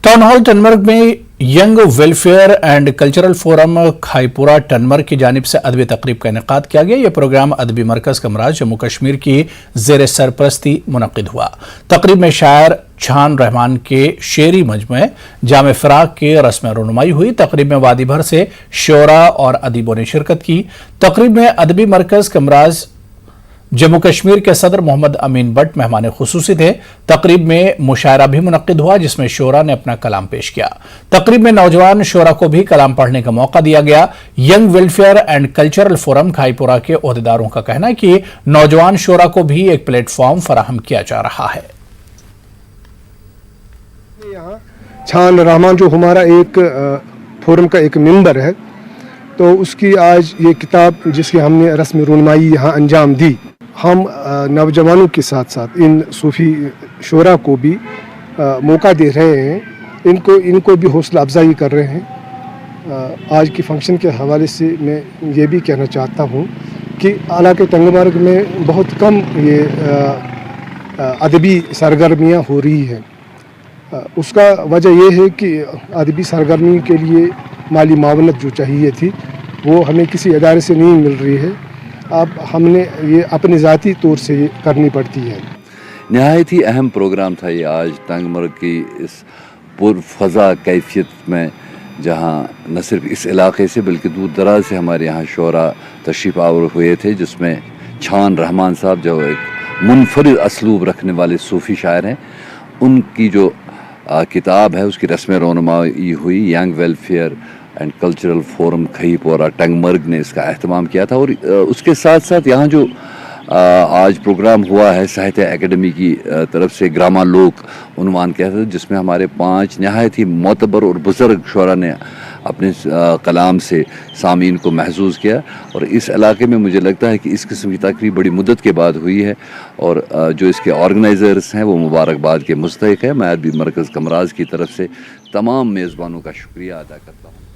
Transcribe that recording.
Town hall Tanmarg में young welfare and cultural forum Khaipura Tanmarg की जानिब से अदबी तकरीब का इनेकाद किया गया। यह प्रोग्राम अदबी मरकज कमराज जम्मू कश्मीर की जेर सरपरस्ती मुनक्किद हुआ। तकरीब में शायर छान रहमान के शेरी मजमे जामे फराग के रस्म रुनुमाई हुई। तकरीब में वादी भर से शोरा और अदीबों ने शिरकत की। तकरीब में अदबी मरकज कमराज जम्मू कश्मीर के सदर मोहम्मद अमीन बट मेहमान खुसूसी थे। तकरीब में मुशायरा भी मुनक्किद हुआ जिसमें शोरा ने अपना कलाम पेश किया। तकरीब में नौजवान शोरा को भी कलाम पढ़ने का मौका दिया गया। Young welfare and cultural forum Khaipura के ओहदेदारों का कहना है कि नौजवान शोरा को भी एक प्लेटफॉर्म फराहम किया जा रहा है। यहाँ छान रहमान जो हमारा एक फोरम का एक मेंबर है, तो उसकी आज ये किताब जिसकी हमने रस्म रुनमाई यहाँ अंजाम दी, हम नौजवानों के साथ साथ इन सूफ़ी शोरा को भी मौका दे रहे हैं, इनको भी हौसला अफजाई कर रहे हैं। आज की फंक्शन के हवाले से मैं ये भी कहना चाहता हूँ कि इलाके टंगमर्ग में बहुत कम ये अदबी सरगर्मियाँ हो रही हैं। उसका वजह यह है कि अदबी सरगर्मी के लिए माली मावनत जो चाहिए थी वो हमें किसी इदारे से नहीं मिल रही है। अब हमने ये अपने ज़ाती तौर से करनी पड़ती है। नहायत ही अहम प्रोग्राम था ये आज टंगमर्ग की इस पुरफ़ज़ा कैफियत में, जहाँ न सिर्फ इस इलाके से बल्कि दूर दराज से हमारे यहाँ शोरा तशरीफ़ आवर हुए थे, जिसमें छान रहमान साहब जो एक मुनफरिद असलूब रखने वाले सूफ़ी शायर हैं, उनकी जो किताब है उसकी रस्म रोनुमाई हुई। Young welfare and cultural forum Khaipura Tangmarg ने इसका अहतमाम किया था। और उसके साथ साथ यहाँ जो आज प्रोग्राम हुआ है साहित्य एकेडमी की तरफ से ग्रामा लोक उन्वान किया था, जिसमें हमारे 5 नहायत ही मोतबर और बुज़ुर्ग शोरा ने अपने कलाम से सामीन को महसूस किया। और इस इलाके में मुझे लगता है कि इस किस्म की तकरीब बड़ी मुद्दत के बाद हुई है और जो इसके ऑर्गेनाइज़र्स हैं वो मुबारकबाद के मुस्तहिक है। मैं अदबी मरकज़ कमराज की तरफ से तमाम मेज़बानों का शुक्रिया अदा करता हूँ।